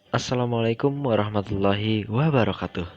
Assalamualaikum warahmatullahi wabarakatuh.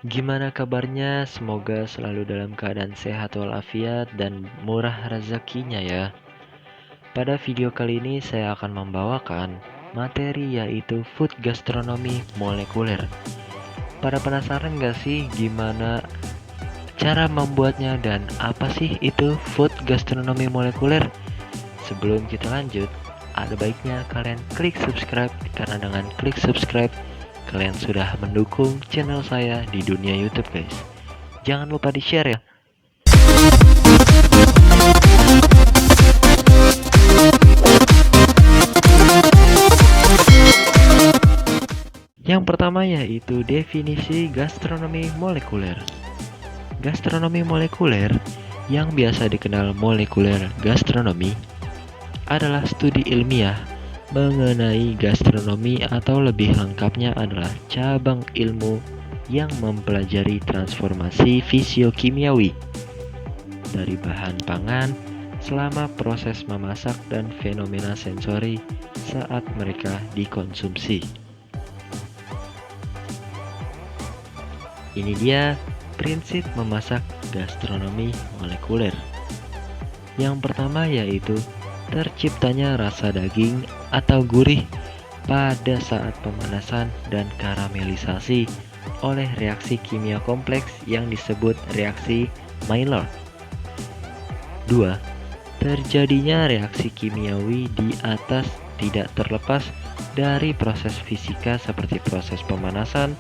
Gimana kabarnya? Semoga selalu dalam keadaan sehat walafiat dan murah rezekinya ya. Pada video kali ini saya akan membawakan materi yaitu food gastronomi molekuler. Pada penasaran gak sih gimana cara membuatnya dan apa sih itu food gastronomi molekuler? Sebelum kita lanjut, ada baiknya kalian klik subscribe karena dengan klik subscribe kalian sudah mendukung channel saya di dunia YouTube guys. Jangan lupa di-share ya. Yang pertama yaitu definisi gastronomi molekuler. Gastronomi molekuler yang biasa dikenal molekuler gastronomi adalah studi ilmiah mengenai gastronomi atau lebih lengkapnya adalah cabang ilmu yang mempelajari transformasi fisiokimiawi dari bahan pangan selama proses memasak dan fenomena sensori saat mereka dikonsumsi. Ini dia prinsip memasak gastronomi molekuler. Yang pertama yaitu terciptanya rasa daging atau gurih pada saat pemanasan dan karamelisasi oleh reaksi kimia kompleks yang disebut reaksi Maillard. 2. Terjadinya reaksi kimiawi di atas tidak terlepas dari proses fisika seperti proses pemanasan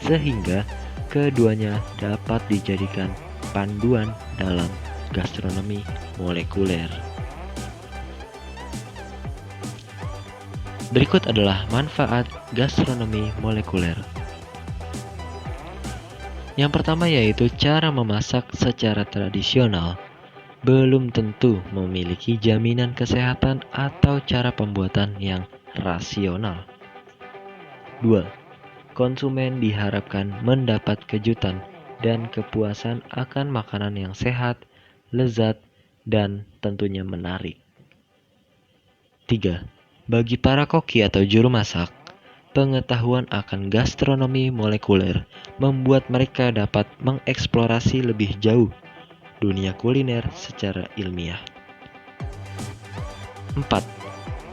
sehingga keduanya dapat dijadikan panduan dalam gastronomi molekuler. Berikut adalah manfaat gastronomi molekuler. Yang pertama yaitu cara memasak secara tradisional belum tentu memiliki jaminan kesehatan atau cara pembuatan yang rasional. 2. Konsumen diharapkan mendapat kejutan dan kepuasan akan makanan yang sehat, lezat, dan tentunya menarik. 3. Bagi para koki atau juru masak, pengetahuan akan gastronomi molekuler membuat mereka dapat mengeksplorasi lebih jauh dunia kuliner secara ilmiah. 4.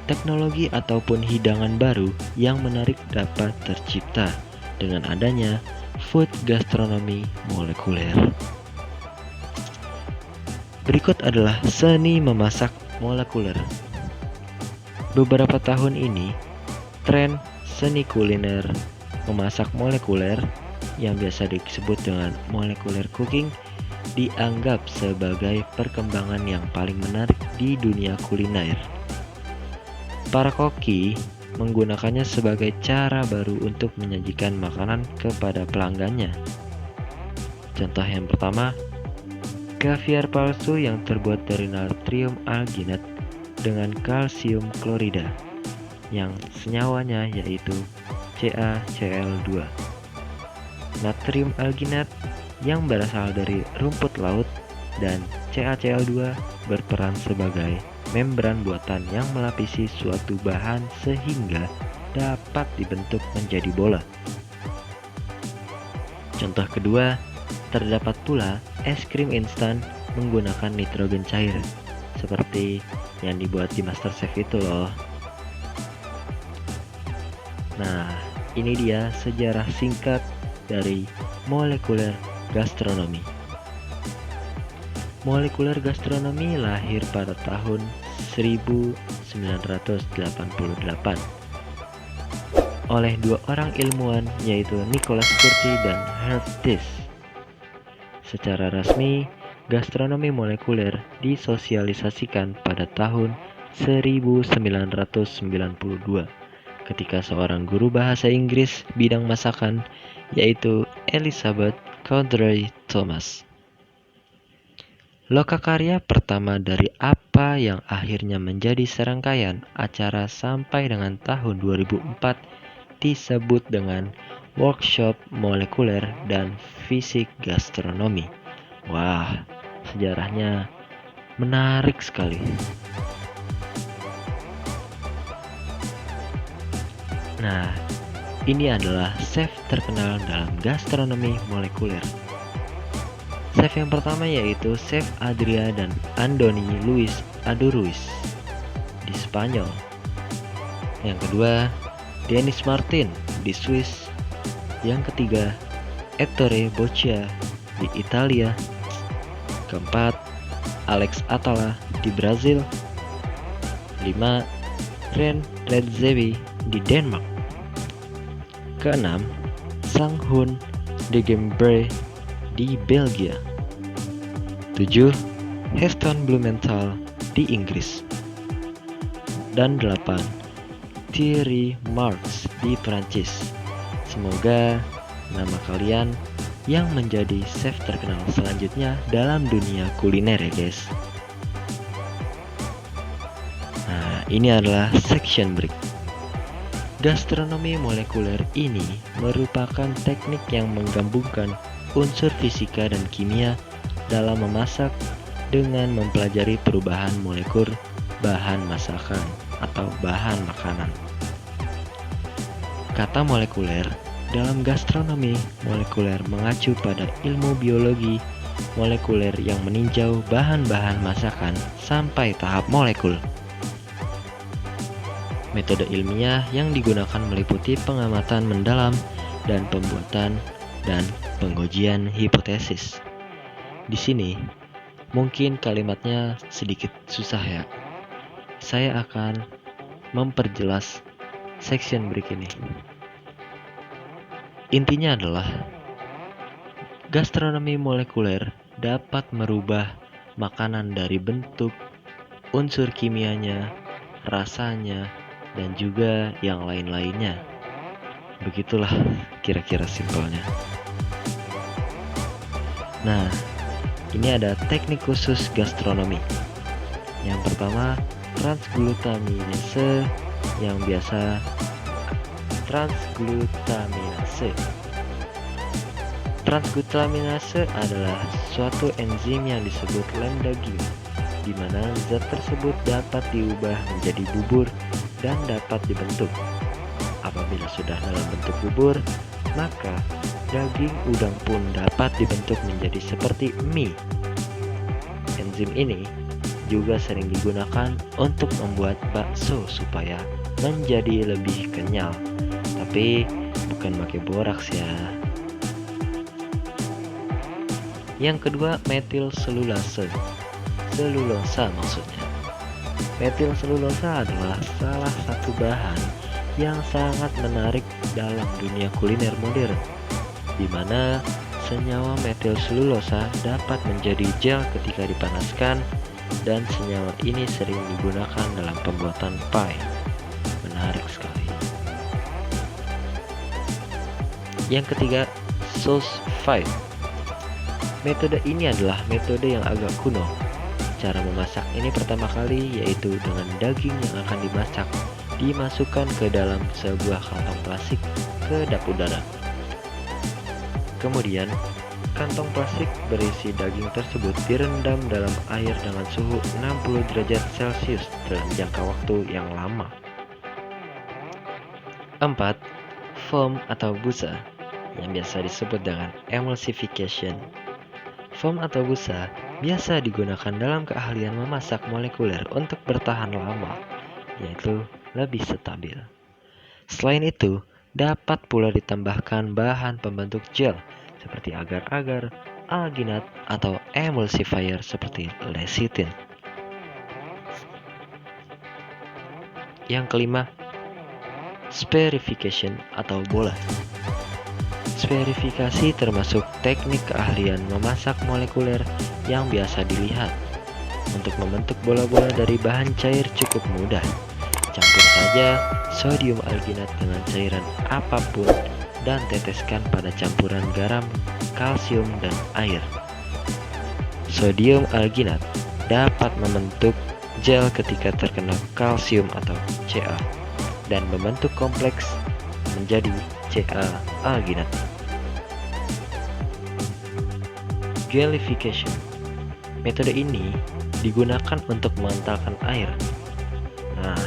Teknologi ataupun hidangan baru yang menarik dapat tercipta dengan adanya food gastronomi molekuler. Berikut adalah seni memasak molekuler. Beberapa tahun ini, tren seni kuliner memasak molekuler yang biasa disebut dengan molecular cooking dianggap sebagai perkembangan yang paling menarik di dunia kuliner. Para koki menggunakannya sebagai cara baru untuk menyajikan makanan kepada pelanggannya. Contoh yang pertama, kaviar palsu yang terbuat dari natrium alginat dengan kalsium klorida yang senyawanya yaitu CaCl2. Natrium alginat yang berasal dari rumput laut dan CaCl2 berperan sebagai membran buatan yang melapisi suatu bahan sehingga dapat dibentuk menjadi bola. Contoh kedua, terdapat pula es krim instan menggunakan nitrogen cair seperti yang dibuat di MasterChef itu loh. Nah, ini dia sejarah singkat dari molekuler gastronomi. Molekuler gastronomi lahir pada tahun 1988 oleh dua orang ilmuwan yaitu Nicholas Curti dan Herb Tisch. Secara resmi, gastronomi molekuler disosialisasikan pada tahun 1992 ketika seorang guru bahasa Inggris bidang masakan yaitu Elizabeth Cowdery Thomas. Lokakarya pertama dari apa yang akhirnya menjadi serangkaian acara sampai dengan tahun 2004 disebut dengan Workshop Molekuler dan Fisik Gastronomi. Wah, sejarahnya menarik sekali. Nah, ini adalah chef terkenal dalam gastronomi molekuler. Chef yang pertama yaitu Chef Adria dan Andoni Luis Adurruiz di Spanyol. Yang kedua, Denis Martin di Swiss. Yang ketiga, Ettore Boccia di Italia. Keempat, Alex Atala di Brazil. 5. Ren Redzepi di Denmark. Keenam, Sang Hoon de Gembre di Belgia. 7. Heston Blumenthal di Inggris. Dan 8. Thierry Marx di Prancis. Semoga nama kalian yang menjadi chef terkenal selanjutnya dalam dunia kuliner ya guys. Nah, ini adalah section break. Gastronomi molekuler ini merupakan teknik yang menggabungkan unsur fisika dan kimia dalam memasak dengan mempelajari perubahan molekul bahan masakan atau bahan makanan. Kata molekuler dalam gastronomi molekuler mengacu pada ilmu biologi molekuler yang meninjau bahan-bahan masakan sampai tahap molekul. Metode ilmiah yang digunakan meliputi pengamatan mendalam dan pembuatan dan pengujian hipotesis. Di sini mungkin kalimatnya sedikit susah ya. Saya akan memperjelas section break ini. Intinya adalah gastronomi molekuler dapat merubah makanan dari bentuk, unsur kimianya, rasanya, dan juga yang lain-lainnya. Begitulah kira-kira simpelnya. Nah, ini ada teknik khusus gastronomi. Yang pertama, transglutaminase yang biasa transglutaminase. Transglutaminase adalah suatu enzim yang disebut lem daging, di mana zat tersebut dapat diubah menjadi bubur dan dapat dibentuk. Apabila sudah dalam bentuk bubur, maka daging udang pun dapat dibentuk menjadi seperti mie. Enzim ini juga sering digunakan untuk membuat bakso supaya menjadi lebih kenyal, tapi bukan pakai boraks ya. Yang kedua, metil selulase. Selulosa maksudnya. Metil selulosa adalah salah satu bahan yang sangat menarik dalam dunia kuliner modern, di mana senyawa metil selulosa dapat menjadi gel ketika dipanaskan, dan senyawa ini sering digunakan dalam pembuatan pie. Menarik sekali. Yang ketiga, sauce fight. Metode ini adalah metode yang agak kuno. Cara memasak ini pertama kali yaitu dengan daging yang akan dimasak dimasukkan ke dalam sebuah kantong plastik ke dap udara. Kemudian, kantong plastik berisi daging tersebut direndam dalam air dengan suhu 60 derajat Celcius dalam jangka waktu yang lama. 4. Foam atau busa, yang biasa disebut dengan emulsification. Foam atau busa biasa digunakan dalam keahlian memasak molekuler untuk bertahan lama, yaitu lebih stabil. Selain itu, dapat pula ditambahkan bahan pembentuk gel seperti agar-agar, alginat, atau emulsifier seperti lecithin. Yang kelima, spherification atau bola. Spherifikasi termasuk teknik keahlian memasak molekuler yang biasa dilihat. Untuk membentuk bola-bola dari bahan cair cukup mudah. Campur saja sodium alginat dengan cairan apapun dan teteskan pada campuran garam, kalsium, dan air. Sodium alginat dapat membentuk gel ketika terkena kalsium atau Ca dan membentuk kompleks menjadi Ca alginat. Gelification. Metode ini digunakan untuk mengentalkan air. Nah,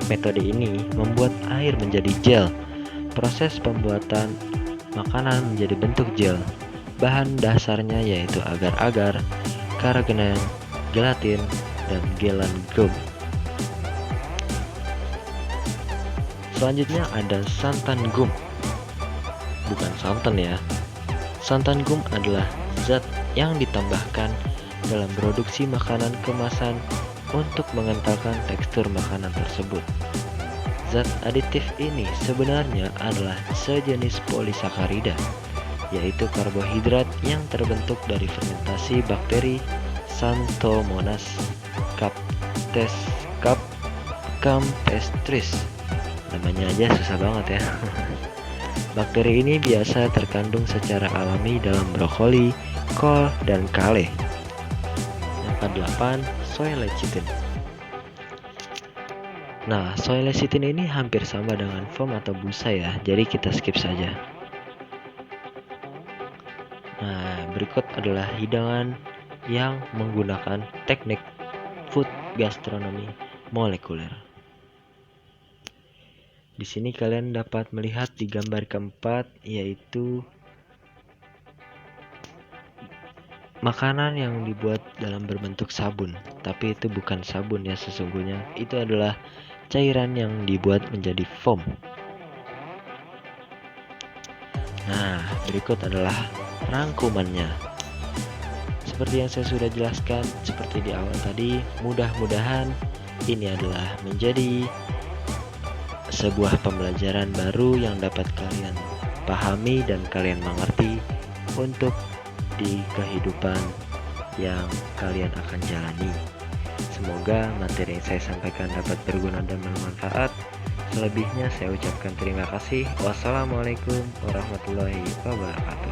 Metode ini membuat air menjadi gel. Proses pembuatan makanan menjadi bentuk gel. Bahan dasarnya yaitu agar-agar, karagenan, gelatin, dan gelan gum. Selanjutnya ada santan gum. Bukan santan ya. Santan gum adalah zat yang ditambahkan dalam produksi makanan kemasan untuk mengentalkan tekstur makanan tersebut. Zat aditif ini sebenarnya adalah sejenis polisakarida, yaitu karbohidrat yang terbentuk dari fermentasi bakteri Xanthomonas campestris. Namanya aja susah banget ya. Bakteri ini biasa terkandung secara alami dalam brokoli, kol, dan kale. Yang ke-8, soy lecithin. Nah, soy lecithin ini hampir sama dengan foam atau busa ya, jadi kita skip saja. Nah, berikut adalah hidangan yang menggunakan teknik food gastronomi molekuler. Di sini kalian dapat melihat di gambar keempat, yaitu makanan yang dibuat dalam berbentuk sabun. Tapi itu bukan sabun ya sesungguhnya. Itu adalah cairan yang dibuat menjadi foam. Nah, berikut adalah rangkumannya. Seperti yang saya sudah jelaskan, seperti di awal tadi, mudah-mudahan ini adalah menjadi sebuah pembelajaran baru yang dapat kalian pahami dan kalian mengerti untuk di kehidupan yang kalian akan jalani. Semoga materi yang saya sampaikan dapat berguna dan bermanfaat. Selebihnya saya ucapkan terima kasih. Wassalamualaikum warahmatullahi wabarakatuh.